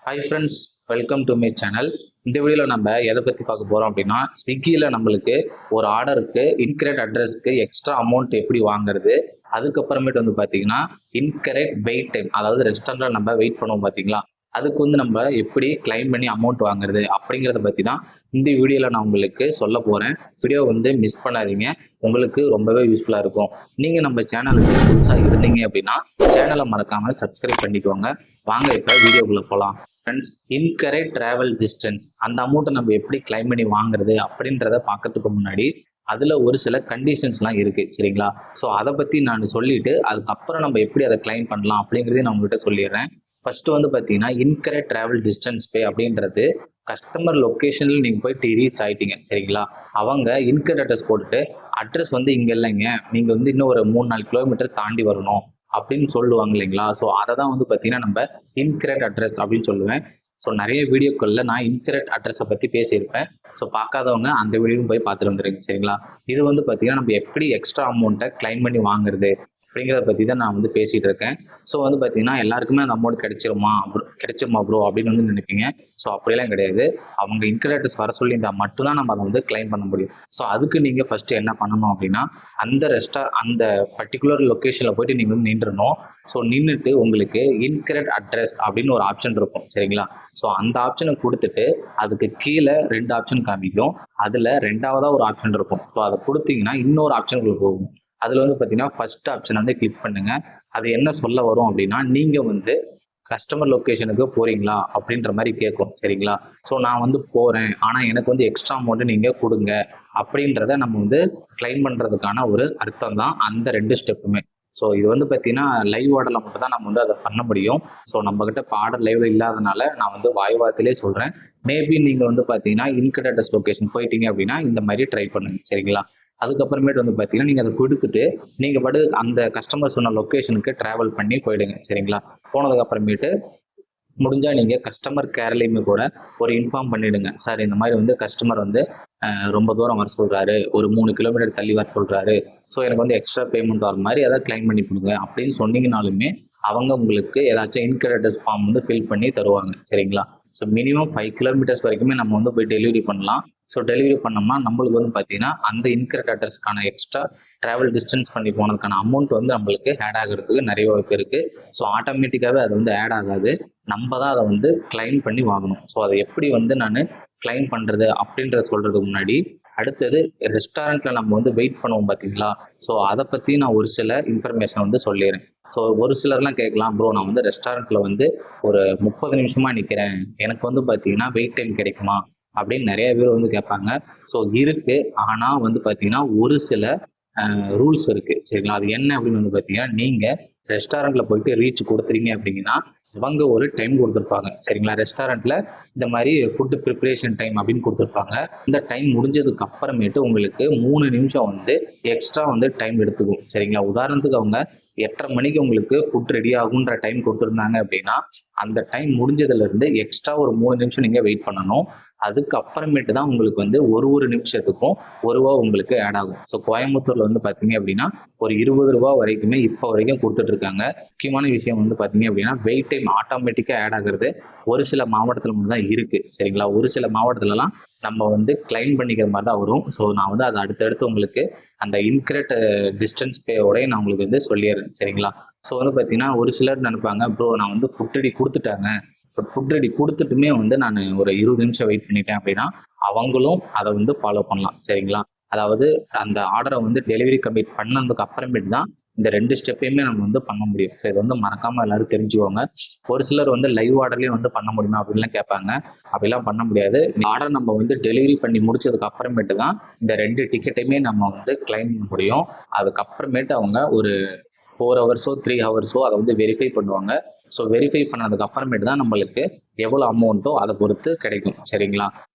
Hi friends, welcome to my channel. இந்த வீடியோவில் நம்ம எதை பற்றி பார்க்க போகிறோம் அப்படின்னா, ஸ்விக்கியில் நம்மளுக்கு ஒரு ஆர்டருக்கு இன்கரெக்ட் அட்ரஸ்க்கு எக்ஸ்ட்ரா அமௌண்ட் எப்படி வாங்குறது, அதுக்கப்புறமேட்டு வந்து பார்த்தீங்கன்னா இன்கரெக்ட் வெயிட் டைம், அதாவது ரெஸ்டாரண்ட்டில் நம்ம வெயிட் பண்ணுவோம் பார்த்தீங்களா, அதுக்கு வந்து நம்ம எப்படி கிளைம் பண்ணி அமௌண்ட் வாங்குறது அப்படிங்கிறத பற்றி தான் இந்த வீடியோவில் நான் உங்களுக்கு சொல்ல போகிறேன். வீடியோ வந்து மிஸ் பண்ணாதீங்க, உங்களுக்கு ரொம்பவே யூஸ்ஃபுல்லாக இருக்கும். நீங்கள் நம்ம சேனலுக்கு புதுசாக இருந்தீங்க அப்படின்னா சேனலை மறக்காமல் சப்ஸ்கிரைப் பண்ணிக்கோங்க. வாங்க இப்போ வீடியோக்குள்ளே போகலாம். ஃப்ரெண்ட்ஸ், இன்கரெக்ட் டிராவல் டிஸ்டன்ஸ் அந்த அமௌண்ட்டை நம்ம எப்படி கிளைம் பண்ணி வாங்குறது அப்படின்றத பார்க்கறதுக்கு முன்னாடி அதில் ஒரு சில கண்டிஷன்ஸ்லாம் இருக்குது, சரிங்களா? ஸோ அதை பற்றி நான் சொல்லிவிட்டு அதுக்கப்புறம் நம்ம எப்படி அதை கிளைம் பண்ணலாம் அப்படிங்கிறதையும் நான் உங்கள்கிட்ட சொல்லிடுறேன். ஃபர்ஸ்ட் வந்து பார்த்தீங்கன்னா இன்கரெக்ட் டிராவல் டிஸ்டன்ஸ் பே அப்படின்றது கஸ்டமர் லொக்கேஷனில் நீங்கள் போயிட்டு ரீச் ஆகிட்டீங்க, சரிங்களா? அவங்க இன்கரெக்ட் அட்ரஸ் போட்டுட்டு அட்ரஸ் வந்து இங்கே இல்லைங்க, நீங்கள் வந்து இன்னும் ஒரு 3-4 கிலோமீட்டர் தாண்டி வரணும் அப்படின்னு சொல்லுவாங்க இல்லைங்களா? ஸோ அதை தான் வந்து பார்த்தீங்கன்னா நம்ம இன்கரெக்ட் அட்ரஸ் அப்படின்னு சொல்லுவேன். ஸோ நிறைய வீடியோக்களில் நான் இன்கரெக்ட் அட்ரஸை பற்றி பேசியிருப்பேன். ஸோ பார்க்காதவங்க அந்த வீடியோவும் போய் பார்த்துட்டு வந்துருங்க, சரிங்களா? இது வந்து பார்த்தீங்கன்னா நம்ம எப்படி எக்ஸ்ட்ரா அமௌண்ட்டை கிளைம் பண்ணி வாங்குறது அப்படிங்கிறத பற்றி தான் நான் வந்து பேசிகிட்டு இருக்கேன். ஸோ வந்து பார்த்தீங்கன்னா எல்லாருக்குமே அந்த அமௌண்ட் கிடைச்சிருமா ப்ரோ அப்படின்னு வந்து நினைப்பீங்க. ஸோ அப்படிலாம் கிடையாது. அவங்க இன்கரெக்ட் வர சொல்லியிருந்தால் மட்டும்தான் நம்ம அதை வந்து கிளைம் பண்ண முடியும். ஸோ அதுக்கு நீங்கள் ஃபஸ்ட்டு என்ன பண்ணணும் அப்படின்னா, அந்த பர்டிகுலர் லொக்கேஷனில் போயிட்டு நீங்கள் வந்து நின்றணும். ஸோ நின்றுட்டு உங்களுக்கு இன்கரெக்ட் அட்ரஸ் அப்படின்னு ஒரு ஆப்ஷன் இருக்கும், சரிங்களா? ஸோ அந்த ஆப்ஷனை கொடுத்துட்டு அதுக்கு கீழே 2 ஆப்ஷன் காமிக்கும். அதில் 2வதாக ஒரு ஆப்ஷன் இருக்கும். ஸோ அதை கொடுத்தீங்கன்னா இன்னொரு ஆப்ஷனுக்கு போகும். அதில் வந்து பார்த்தீங்கன்னா ஃபர்ஸ்ட் ஆப்ஷன் வந்து கிளிக் பண்ணுங்க. அது என்ன சொல்ல வரும் அப்படின்னா, நீங்கள் வந்து கஸ்டமர் லொக்கேஷனுக்கு போறீங்களா அப்படின்ற மாதிரி கேட்கும், சரிங்களா? ஸோ நான் வந்து போகிறேன், ஆனால் எனக்கு வந்து எக்ஸ்ட்ரா அமௌண்ட்டு நீங்கள் கொடுங்க அப்படின்றத நம்ம வந்து கிளைம் பண்ணுறதுக்கான ஒரு அர்த்தம் தான் அந்த 2 ஸ்டெப்புமே. ஸோ இது வந்து பார்த்தீங்கன்னா லைவ் ஆர்டரில் மட்டும் தான் நம்ம வந்து அதை பண்ண முடியும். ஸோ நம்மக்கிட்ட இப்போ ஆர்டர் லைவ்ல இல்லாதனால நான் வந்து வாய்வார்த்தையிலே சொல்கிறேன். மேபி நீங்கள் வந்து பார்த்தீங்கன்னா இன்கரெக்ட் லொக்கேஷன் போயிட்டீங்க அப்படின்னா இந்த மாதிரி ட்ரை பண்ணுங்க, சரிங்களா? அதுக்கப்புறமேட்டு வந்து பார்த்தீங்கன்னா நீங்கள் அதை கொடுத்துட்டு நீங்கள் பாட்டு அந்த கஸ்டமர் சொன்ன லொக்கேஷனுக்கு ட்ராவல் பண்ணி போயிடுங்க, சரிங்களா? போனதுக்கு அப்புறமேட்டு முடிஞ்சா நீங்கள் கஸ்டமர் கேர்லையுமே கூட ஒரு இன்ஃபார்ம் பண்ணிடுங்க. சார், இந்த மாதிரி வந்து கஸ்டமர் வந்து ரொம்ப தூரம் வர சொல்கிறாரு, ஒரு 3 கிலோமீட்டர் தள்ளி வர சொல்கிறாரு, ஸோ எனக்கு வந்து எக்ஸ்ட்ரா பேமெண்ட் வர மாதிரி ஏதாவது கிளைம் பண்ணி கொடுங்க அப்படின்னு சொன்னீங்கனாலுமே அவங்க உங்களுக்கு ஏதாச்சும் இன்கரெக்ட் ஃபார்ம் வந்து ஃபில் பண்ணி தருவாங்க, சரிங்களா? ஸோ மினிமம் 5 கிலோமீட்டர்ஸ் வரைக்குமே நம்ம வந்து போய் டெலிவரி பண்ணலாம். ஸோ டெலிவரி பண்ணோம்னா நம்மளுக்கு வந்து பார்த்தீங்கன்னா அந்த இன்கரெக்ட் அட்ரஸ்க்கான எக்ஸ்ட்ரா ட்ராவல் டிஸ்டன்ஸ் பண்ணி போனதுக்கான அமௌண்ட் வந்து நம்மளுக்கு ஆட் ஆகிறதுக்கு நிறைய வாய்ப்பு இருக்குது. ஸோ ஆட்டோமேட்டிக்காகவே அது வந்து ஆட் ஆகாது, நம்ம தான் அதை வந்து கிளைம் பண்ணி வாங்கணும். ஸோ அதை எப்படி வந்து நான் கிளைம் பண்ணுறது அப்படின்றத சொல்கிறதுக்கு முன்னாடி அடுத்தது ரெஸ்டாரண்ட்டில் நம்ம வந்து வெயிட் பண்ணுவோம் பார்த்தீங்களா? ஸோ அதை பற்றி நான் ஒரு சில இன்ஃபர்மேஷன் வந்து சொல்லிடுறேன். ஸோ ஒரு சிலர்லாம் கேட்கலாம், ப்ரோ நான் வந்து ரெஸ்டாரண்ட்டில் வந்து ஒரு 30 நிமிஷமாக நிற்கிறேன், எனக்கு வந்து பார்த்தீங்கன்னா வெயிட் டைம் கிடைக்குமா அப்படின்னு நிறைய பேர் வந்து கேட்பாங்க. ஸோ இருக்கு, ஆனால் வந்து பார்த்தீங்கன்னா ஒரு சில ரூல்ஸ் இருக்கு, சரிங்களா? அது என்ன அப்படின்னு வந்து பார்த்தீங்கன்னா, நீங்க ரெஸ்டாரண்ட்ல போயிட்டு ரீச் கொடுத்துறீங்க அப்படிங்கன்னா அவங்க ஒரு டைம் கொடுத்துருப்பாங்க, சரிங்களா? ரெஸ்டாரண்ட்ல இந்த மாதிரி ஃபுட்டு ப்ரிப்பரேஷன் டைம் அப்படின்னு கொடுத்துருப்பாங்க. இந்த டைம் முடிஞ்சதுக்கு அப்புறமேட்டு உங்களுக்கு 3 நிமிஷம் வந்து எக்ஸ்ட்ரா வந்து டைம் எடுத்துக்கும், சரிங்களா? உதாரணத்துக்கு அவங்க 8:30 மணிக்கு உங்களுக்கு ஃபுட் ரெடி ஆகுன்ற டைம் கொடுத்துருந்தாங்க அப்படின்னா அந்த டைம் முடிஞ்சதுல இருந்து எக்ஸ்ட்ரா ஒரு 3 நிமிஷம் நீங்க வெயிட் பண்ணணும். அதுக்கு அப்புறமேட்டு தான் உங்களுக்கு வந்து ஒரு நிமிஷத்துக்கும் ரூபா உங்களுக்கு ஆட் ஆகும். ஸோ கோயம்புத்தூர்ல வந்து பார்த்தீங்க அப்படின்னா ஒரு ரூ. 20 வரைக்குமே இப்போ வரைக்கும் கொடுத்துட்டு இருக்காங்க. முக்கியமான விஷயம் வந்து பார்த்தீங்க அப்படின்னா வெயிட் டைம் ஆட்டோமேட்டிக்காக ஆட் ஆகுறது ஒரு சில மாவட்டத்தில் மட்டும் தான் இருக்கு, சரிங்களா? ஒரு சில மாவட்டத்துலலாம் நம்ம வந்து கிளைம் பண்ணிக்கிற மாதிரி தான் வரும். ஸோ நான் வந்து அதை அடுத்தடுத்து உங்களுக்கு அந்த இன்கரெக்ட் டிஸ்டன்ஸ் பேயோடய நான் உங்களுக்கு வந்து சொல்லிடுறேன், சரிங்களா? ஸோ வந்து பார்த்தீங்கன்னா ஒரு சிலர் நினைப்பாங்க, ப்ரோ நான் வந்து ஃபுட் ரெடி கொடுத்துட்டாங்க, பட் ஃபுட் ரெடி கொடுத்துட்டுமே வந்து நான் ஒரு 20 நிமிஷம் வெயிட் பண்ணிட்டேன் அப்படின்னா அவங்களும் அதை வந்து ஃபாலோ பண்ணலாம், சரிங்களா? அதாவது அந்த ஆர்டரை வந்து டெலிவரி கம்ப்ளீட் பண்ணதுக்கு அப்புறமேட்டு தான் இந்த 2 ஸ்டெப்பையுமே நம்ம வந்து பண்ண முடியும். ஸோ இது வந்து மறக்காம எல்லாரும் தெரிஞ்சுக்கோங்க. ஒரு சிலர் வந்து லைவ் ஆர்டர்லேயே வந்து பண்ண முடியுமா அப்படின்லாம் கேட்பாங்க. அப்படிலாம் பண்ண முடியாது. இந்த ஆர்டர் நம்ம வந்து டெலிவரி பண்ணி முடிச்சதுக்கு அப்புறமேட்டு தான் இந்த 2 டிக்கெட்டையுமே நம்ம வந்து கிளைம் பண்ண முடியும். அதுக்கப்புறமேட்டு அவங்க ஒரு 4 ஹவர்ஸோ 3 ஹவர்ஸோ அதை வந்து வெரிஃபை பண்ணுவாங்க. ஸோ வெரிஃபை பண்ணதுக்கு அப்புறமேட்டு தான் நம்மளுக்கு எவ்வளோ அமௌண்ட்டோ அதை பொறுத்து கிடைக்கும், சரிங்களா?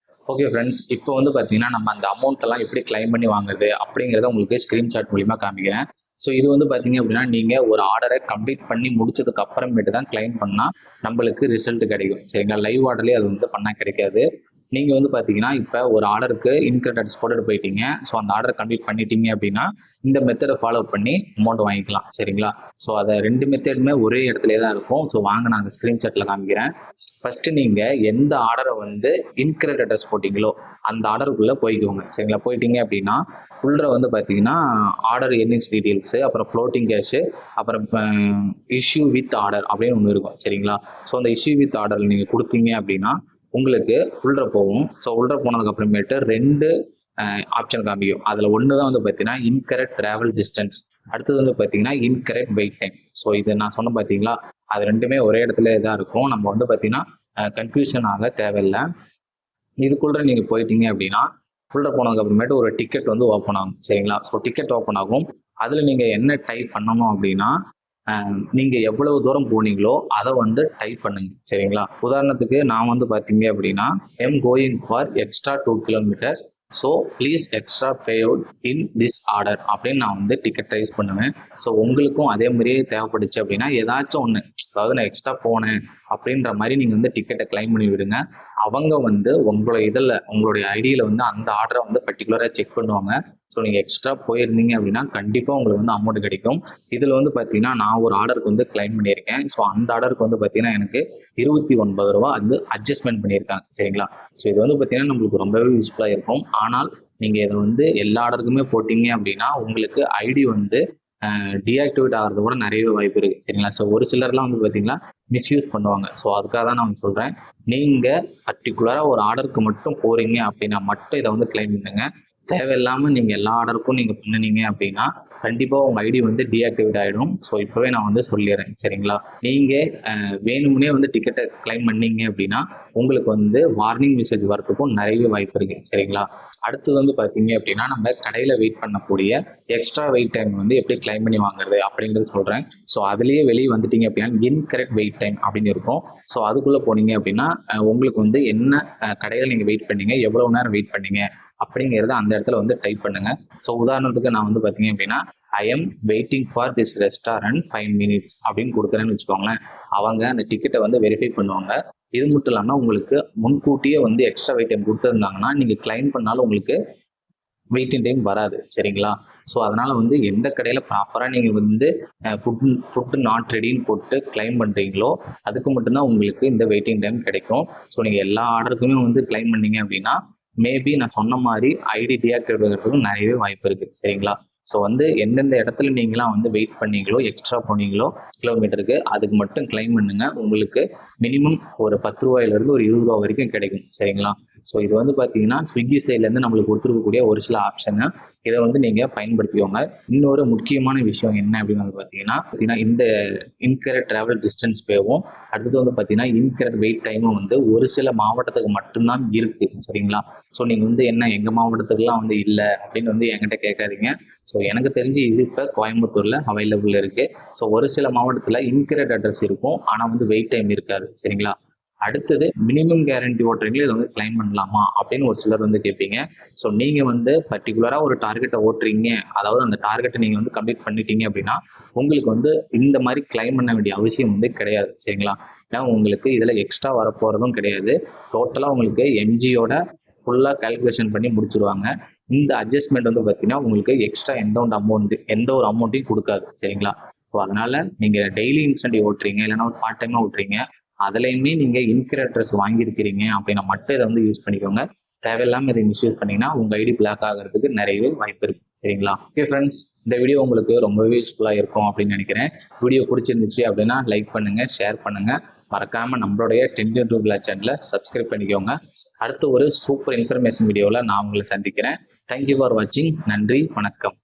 ஓகே ஃப்ரெண்ட்ஸ், இப்போ வந்து பார்த்தீங்கன்னா நம்ம அந்த அமௌண்ட் எல்லாம் எப்படி கிளைம் பண்ணி வாங்குறது அப்படிங்கிறத உங்களுக்கு ஸ்க்ரீன்ஷாட் மூலிமா காமிக்கிறேன். ஸோ இது வந்து பார்த்தீங்க அப்படின்னா நீங்கள் ஒரு ஆர்டரை கம்ப்ளீட் பண்ணி முடிச்சதுக்கு அப்புறமேட்டு தான் கிளைம் பண்ணால் நம்மளுக்கு ரிசல்ட் கிடைக்கும், சரிங்களா? லைவ் ஆர்டர்லேயே அது வந்து பண்ணால் கிடைக்காது. நீங்கள் வந்து பார்த்தீங்கன்னா இப்போ ஒரு ஆர்டருக்கு இன்கரெக்ட் அட்ரஸ் போட்டுட்டு போயிட்டீங்க. ஸோ அந்த ஆர்டரை கம்ப்ளீட் பண்ணிட்டீங்க அப்படின்னா இந்த மெத்தடை ஃபாலோ பண்ணி அமௌண்ட் வாங்கிக்கலாம். சரிங்களா? ஸோ அதை 2 மெத்தடுமே ஒரே இடத்துல தான் இருக்கும். ஸோ வாங்க நான் அந்த ஸ்க்ரீன்ஷாட்டில் காமிக்கிறேன். ஃபஸ்ட்டு நீங்கள் எந்த ஆர்டரை வந்து இன்கரெக்ட் அட்ரஸ் போட்டிங்களோ அந்த ஆர்டருக்குள்ளே போய்க்கோங்க. சரிங்களா? போயிட்டீங்க அப்படின்னா உள்ள வந்து பார்த்தீங்கன்னா ஆர்டர் எர்னிங்ஸ் டீட்டெயில்ஸு, அப்புறம் ஃப்ளோட்டிங் கேஷு, அப்புறம் இஷ்யூ வித் ஆர்டர் அப்படின்னு ஒன்று இருக்கும். சரிங்களா? ஸோ அந்த இஷ்யூ வித் ஆர்டரில் நீங்கள் கொடுத்தீங்க அப்படின்னா உங்களுக்கு உள்ள போகும். ஸோ உள்ள போனதுக்கு அப்புறமேட்டு 2 ஆப்ஷன் காமிக்கும். அதில் ஒன்று தான் வந்து பார்த்தீங்கன்னா இன்கரெக்ட் டிராவல் டிஸ்டன்ஸ், அடுத்தது வந்து பார்த்தீங்கன்னா இன்கரெக்ட் வெயிட் டைம். ஸோ இது நான் சொன்ன பார்த்தீங்களா, அது ரெண்டுமே ஒரே இடத்துல தான் இருக்கும். நம்ம வந்து பார்த்தீங்கன்னா கன்ஃபியூஷன் ஆக தேவையில்லை. இதுக்குள்ள நீங்கள் போயிட்டீங்க அப்படின்னா உள்ள போனதுக்கு அப்புறமேட்டு ஒரு டிக்கெட் வந்து ஓப்பன் ஆகும். சரிங்களா? ஸோ டிக்கெட் ஓப்பன் ஆகும். அதில் நீங்கள் என்ன டைப் பண்ணணும் அப்படின்னா நீங்க எவ்வளவு தூரம் போனீங்களோ அதை வந்து டைப் பண்ணுங்க. சரிங்களா? உதாரணத்துக்கு நான் வந்து பாத்தீங்க அப்படின்னா I am going for extra 2 kilometres, so please extra pay out in this order அப்படின்னு நான் வந்து டிக்கெட் ரைஸ் பண்ணுவேன். ஸோ உங்களுக்கும் அதே மாதிரியே தேவைப்படுச்சு அப்படின்னா ஏதாச்சும் ஒன்று, அதாவது நான் எக்ஸ்ட்ரா போனேன் அப்படின்ற மாதிரி நீங்கள் வந்து டிக்கெட்டை கிளைம் பண்ணி விடுங்க. அவங்க வந்து உங்களுடைய ஐடியில் வந்து அந்த ஆர்டரை வந்து பர்டிகுலராக செக் பண்ணுவாங்க. ஸோ நீங்கள் எக்ஸ்ட்ரா போயிருந்தீங்க அப்படின்னா கண்டிப்பாக உங்களுக்கு வந்து அமௌண்ட் கிடைக்கும். இதில் வந்து பார்த்தீங்கன்னா நான் ஒரு ஆர்டருக்கு வந்து கிளைம் பண்ணியிருக்கேன். ஸோ அந்த ஆர்டருக்கு வந்து பார்த்தீங்கன்னா எனக்கு 29 ரூபா வந்து அட்ஜஸ்ட்மெண்ட் பண்ணியிருக்காங்க. சரிங்களா? ஸோ இது வந்து பார்த்தீங்கன்னா நம்மளுக்கு ரொம்பவே யூஸ்ஃபுல்லாக இருக்கும். ஆனால் நீங்கள் இதை வந்து எல்லா ஆர்டருக்குமே போட்டிங்க அப்படின்னா உங்களுக்கு ஐடி வந்து டீஆக்டிவேட் ஆகிறது கூட நிறையவே வாய்ப்பு இருக்குது. சரிங்களா? ஸோ ஒரு சிலர்லாம் வந்து பார்த்தீங்கன்னா மிஸ்யூஸ் பண்ணுவாங்க. ஸோ அதுக்காக தான் நான் சொல்கிறேன், நீங்கள் பர்டிகுலராக ஒரு ஆர்டருக்கு மட்டும் போகிறீங்க அப்படின்னா மட்டும் இதை வந்து கிளைம் பண்ணுங்க. தேவையில்லாமல் நீங்கள் எல்லா ஆர்டருக்கும் நீங்கள் பண்ணினீங்க அப்படின்னா கண்டிப்பாக உங்கள் ஐடி வந்து டீஆக்டிவேட் ஆகிடும். ஸோ இப்போவே நான் வந்து சொல்லிடுறேன். சரிங்களா? நீங்கள் வேணும்னே வந்து டிக்கெட்டை கிளைம் பண்ணீங்க அப்படின்னா உங்களுக்கு வந்து வார்னிங் மெசேஜ் வரதுக்கும் நிறைய வாய்ப்பு இருக்குது. சரிங்களா? அடுத்தது வந்து பார்த்தீங்க அப்படின்னா நம்ம கடையில் வெயிட் பண்ணக்கூடிய எக்ஸ்ட்ரா வெயிட் டைம் வந்து எப்படி கிளைம் பண்ணி வாங்குறது அப்படிங்கிறது சொல்கிறேன். ஸோ அதுலேயே வெளியே வந்துட்டீங்க அப்படின்னா இன்கரெக்ட் வெயிட் டைம் அப்படின்னு இருக்கும். ஸோ அதுக்குள்ளே போனீங்க அப்படின்னா உங்களுக்கு வந்து என்ன கடையில் நீங்கள் வெயிட் பண்ணீங்க, எவ்வளோ நேரம் வெயிட் பண்ணீங்க அப்படிங்கிறத அந்த இடத்துல வந்து டைப் பண்ணுங்க. ஸோ உதாரணத்துக்கு நான் வந்து பார்த்தீங்க அப்படின்னா I am waiting for this restaurant 5 minutes அப்படின்னு கொடுக்குறேன்னு வச்சுக்கோங்களேன். அவங்க அந்த டிக்கெட்டை வந்து வெரிஃபை பண்ணுவாங்க. இது மட்டும் இல்லாமல் உங்களுக்கு முன்கூட்டியே வந்து எக்ஸ்ட்ரா வெயிட் டைம் கொடுத்துருந்தாங்கன்னா நீங்கள் கிளைம் பண்ணாலும் உங்களுக்கு வெயிட்டிங் டைம் வராது. சரிங்களா? ஸோ அதனால வந்து எந்த கடையில் ப்ராப்பராக நீங்கள் வந்து ஃபுட்டு நாட் ரெடின்னு போட்டு கிளைம் பண்ணுறீங்களோ அதுக்கு மட்டும்தான் உங்களுக்கு இந்த வெயிட்டிங் டைம் கிடைக்கும். ஸோ நீங்கள் எல்லா ஆர்டருக்குமே வந்து கிளைம் பண்ணீங்க அப்படின்னா மேபி நான் சொன்ன மாதிரி ஐடி டீஆக்டிவேட் ஆகிறதுக்கு நிறையவே வாய்ப்பு இருக்குது. சரிங்களா? ஸோ வந்து எந்தெந்த இடத்துல நீங்களாம் வந்து வெயிட் பண்ணீங்களோ, எக்ஸ்ட்ரா போனீங்களோ கிலோமீட்டருக்கு அதுக்கு மட்டும் கிளைம் பண்ணுங்க. உங்களுக்கு மினிமம் ஒரு 10 ரூபாயிலிருந்து ஒரு 20 ரூபா வரைக்கும் கிடைக்கும். சரிங்களா? ஸோ இது வந்து பார்த்தீங்கன்னா ஸ்விக்கி சைட்லேருந்து நம்மளுக்கு கொடுத்துருக்கக்கூடிய ஒரு சில ஆப்ஷனு, இதை வந்து நீங்கள் பயன்படுத்திக்கோங்க. இன்னொரு முக்கியமான விஷயம் என்ன அப்படின்னு வந்து பார்த்தீங்கன்னா இந்த இன்கரெக்ட் டிராவல் டிஸ்டன்ஸ் பேவும் அடுத்தது வந்து பார்த்தீங்கன்னா இன்கரெக்ட் வெயிட் டைமும் வந்து ஒரு சில மாவட்டத்துக்கு மட்டும்தான் இருக்குது. சரிங்களா? ஸோ நீங்கள் வந்து என்ன எங்கள் மாவட்டத்துக்குலாம் வந்து இல்லை அப்படின்னு வந்து என்கிட்ட கேட்காதீங்க. ஸோ எனக்கு தெரிஞ்சு இது இப்போ கோயம்புத்தூரில் அவைலபிள் இருக்குது. ஸோ ஒரு சில மாவட்டத்தில் இன்கரெக்ட் அட்ரஸ் இருக்கும், ஆனால் வந்து வெயிட் டைம் இருக்காது. சரிங்களா? அடுத்தது மினிமம் கேரண்டி ஓட்டுறீங்களே இதை வந்து கிளைம் பண்ணலாமா அப்படின்னு ஒரு சிலர் வந்து கேட்பீங்க. ஸோ நீங்கள் வந்து பர்டிகுலராக ஒரு டார்கெட்டை ஓட்டுறீங்க, அதாவது அந்த டார்கெட்டை நீங்கள் வந்து கம்ப்ளீட் பண்ணிட்டீங்க அப்படின்னா உங்களுக்கு வந்து இந்த மாதிரி கிளைம் பண்ண வேண்டிய அவசியம் வந்து கிடையாது. சரிங்களா? ஏன்னா உங்களுக்கு இதில் எக்ஸ்ட்ரா வரப்போகிறதும் கிடையாது. டோட்டலாக உங்களுக்கு எம்ஜியோட ஃபுல்லாக கால்குலேஷன் பண்ணி முடிச்சிருவாங்க. இந்த அட்ஜஸ்ட்மெண்ட் வந்து பார்த்தீங்கன்னா உங்களுக்கு எக்ஸ்ட்ரா எந்த ஒரு அமௌண்ட்டையும் கொடுக்காது. சரிங்களா? ஸோ அதனால நீங்கள் டெய்லி இன்ஸ்டன்ட் ஓட்டுறீங்க இல்லைன்னா ஒரு பார்ட் டைமாக ஓட்டுறீங்க, அதுலேயுமே நீங்கள் இன்கரெக்ட் அட்ரஸ் வாங்கியிருக்கிறீங்க அப்படின்னா மட்டும் இதை வந்து யூஸ் பண்ணிக்கோங்க. தேவையில்லாமல் இதை மிஸ்யூஸ் பண்ணிங்கன்னா உங்கள் ஐடி பிளாக் ஆகிறதுக்கு நிறையவே வாய்ப்பு இருக்குது. சரிங்களா? ஓகே ஃப்ரெண்ட்ஸ், இந்த வீடியோ உங்களுக்கு ரொம்பவே யூஸ்ஃபுல்லாக இருக்கும் அப்படின்னு நினைக்கிறேன். வீடியோ பிடிச்சிருந்துச்சு அப்படின்னா லைக் பண்ணுங்கள், ஷேர் பண்ணுங்கள். மறக்காமல் நம்மளுடைய 10 Black சேனலை சப்ஸ்கிரைப் பண்ணிக்கோங்க. அடுத்து ஒரு சூப்பர் இன்ஃபர்மேஷன் வீடியோவில் நான் உங்களை சந்திக்கிறேன். தேங்க்யூ ஃபார் வாட்சிங். நன்றி, வணக்கம்.